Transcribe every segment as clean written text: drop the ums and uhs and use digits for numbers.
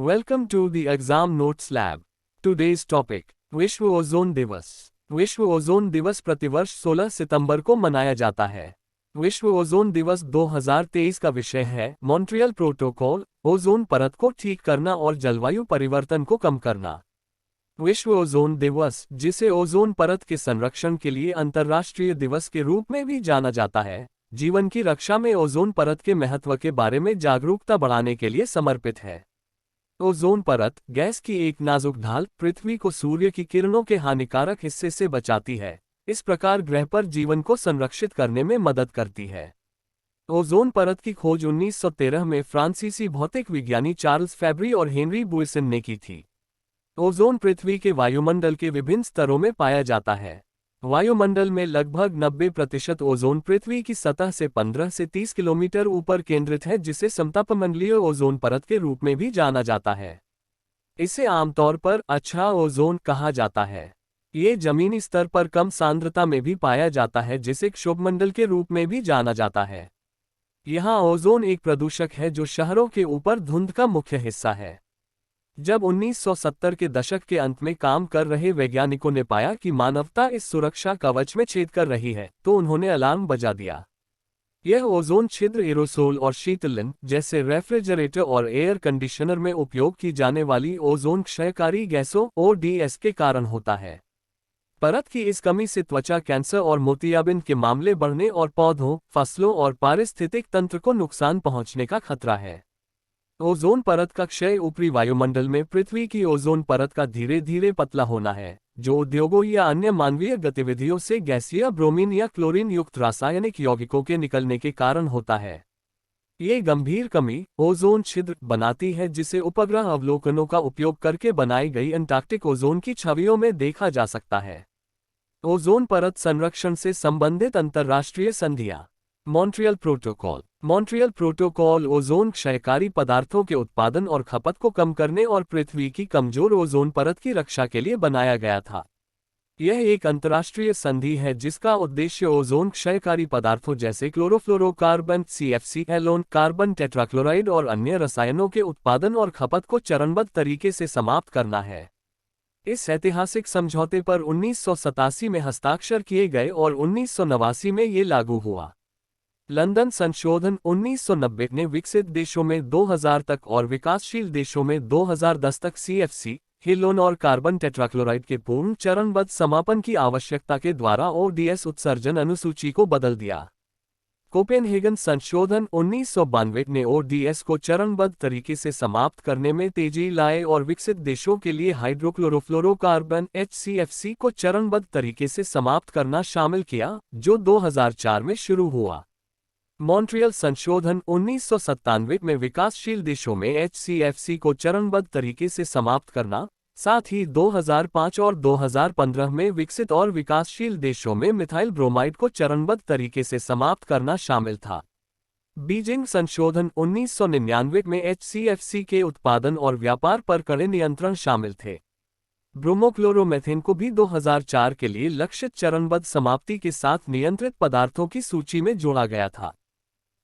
Welcome to the Exam Notes Lab. Today's topic: विश्व ozone दिवस। विश्व ओजोन दिवस प्रतिवर्ष 16 सितंबर को मनाया जाता है। विश्व ओजोन दिवस 2023 का विषय है मॉन्ट्रियल प्रोटोकॉल, ओजोन परत को ठीक करना और जलवायु परिवर्तन को कम करना। विश्व ओजोन दिवस, जिसे ओजोन परत के संरक्षण के लिए अंतर्राष्ट्रीय दिवस के रूप में भी जाना जाता है, जीवन की रक्षा में ओजोन परत के महत्व के बारे में जागरूकता बढ़ाने के लिए समर्पित है। ओजोन परत, गैस की एक नाजुक ढाल, पृथ्वी को सूर्य की किरणों के हानिकारक हिस्से से बचाती है। इस प्रकार ग्रह पर जीवन को संरक्षित करने में मदद करती है। ओजोन परत की खोज 1913 में फ्रांसीसी भौतिक विज्ञानी चार्ल्स फैब्री और हेनरी बुइसन ने की थी। ओजोन पृथ्वी के वायुमंडल के विभिन्न स्तरों में पाया जाता है। वायुमंडल में लगभग 90% ओजोन पृथ्वी की सतह से 15 से 30 किलोमीटर ऊपर केंद्रित है, जिसे समतापमंडलीय ओजोन परत के रूप में भी जाना जाता है। इसे आमतौर पर अच्छा ओजोन कहा जाता है। ये जमीनी स्तर पर कम सांद्रता में भी पाया जाता है, जिसे क्षोभमंडल के रूप में भी जाना जाता है। यहाँ ओजोन एक प्रदूषक है जो शहरों के ऊपर धुंध का मुख्य हिस्सा है। जब 1970 के दशक के अंत में काम कर रहे वैज्ञानिकों ने पाया कि मानवता इस सुरक्षा कवच में छेद कर रही है, तो उन्होंने अलार्म बजा दिया। यह ओजोन छिद्र एरोसोल और शीतलन जैसे रेफ्रिजरेटर और एयर कंडीशनर में उपयोग की जाने वाली ओजोन क्षयकारी गैसों (ODS) के कारण होता है। परत की इस कमी से त्वचा कैंसर और मोतियाबिंद के मामले बढ़ने और पौधों, फसलों और पारिस्थितिक तंत्र को नुकसान पहुंचने का खतरा है। ओजोन परत का क्षय ऊपरी वायुमंडल में पृथ्वी की ओजोन परत का धीरे धीरे पतला होना है, जो उद्योगों या अन्य मानवीय गतिविधियों से गैसीय ब्रोमीन या क्लोरीन युक्त रासायनिक यौगिकों के निकलने के कारण होता है। ये गंभीर कमी ओजोन छिद्र बनाती है, जिसे उपग्रह अवलोकनों का उपयोग करके बनाई गई अंटार्कटिक ओजोन की छवियों में देखा जा सकता है। ओजोन परत संरक्षण से संबंधित अंतर्राष्ट्रीय संधियां। Montreal protocol. Montreal protocol ozone क्षयकारी पदार्थों के उत्पादन और खपत को कम करने और पृथ्वी की कमजोर ओजोन परत की रक्षा के लिए बनाया गया था। यह एक अंतर्राष्ट्रीय संधि है जिसका उद्देश्य ओजोन क्षयकारी पदार्थों जैसे chlorofluorocarbon (CFC), halon, carbon tetrachloride और अन्य रसायनों के उत्पादन और खपत को चरणबद्ध तरीके से समाप्त करना है। इस ऐतिहासिक समझौते पर 1987 में हस्ताक्षर किए गए और 1989 में ये लागू हुआ। लंदन संशोधन 1990 ने विकसित देशों में 2000 तक और विकासशील देशों में 2010 तक CFC, हैलोन और कार्बन टेट्राक्लोराइड के पूर्ण चरणबद्ध समापन की आवश्यकता के द्वारा ODS उत्सर्जन अनुसूची को बदल दिया। कोपेनहेगन संशोधन 1992 ने ODS को चरणबद्ध तरीके से समाप्त करने में तेजी लाए और विकसित देशों के लिए हाइड्रोक्लोरोफ्लोरोकार्बन (HCFC) को चरणबद्ध तरीके से समाप्त करना शामिल किया, जो 2004 में शुरू हुआ। मॉन्ट्रियल संशोधन 1997 में विकासशील देशों में HCFC को चरणबद्ध तरीके से समाप्त करना, साथ ही 2005 और 2015 में विकसित और विकासशील देशों में मिथाइल ब्रोमाइड को चरणबद्ध तरीके से समाप्त करना शामिल था। बीजिंग संशोधन 1999 में HCFC के उत्पादन और व्यापार पर कड़े नियंत्रण शामिल थे। ब्रोमोक्लोरोमेथेन को भी 2004 के लिए लक्षित चरणबद्ध समाप्ति के साथ नियंत्रित पदार्थों की सूची में जोड़ा गया था।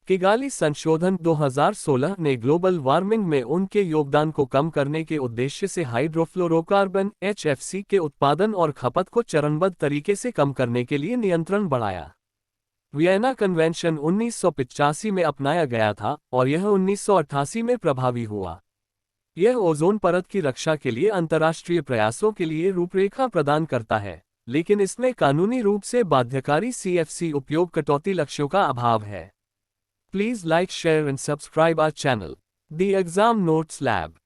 किगाली संशोधन 2016 ने ग्लोबल वार्मिंग में उनके योगदान को कम करने के उद्देश्य से हाइड्रोफ्लोरोकार्बन (HFC) के उत्पादन और खपत को चरणबद्ध तरीके से कम करने के लिए नियंत्रण बढ़ाया। वियना कन्वेंशन 1985 में अपनाया गया था और यह 1988 में प्रभावी हुआ। यह ओजोन परत की रक्षा के लिए अंतर्राष्ट्रीय प्रयासों के लिए रूपरेखा प्रदान करता है, लेकिन इसमें कानूनी रूप से बाध्यकारी CFC उपयोग कटौती लक्ष्यों का अभाव है। Please like, share and subscribe our channel, The Exam Notes Lab.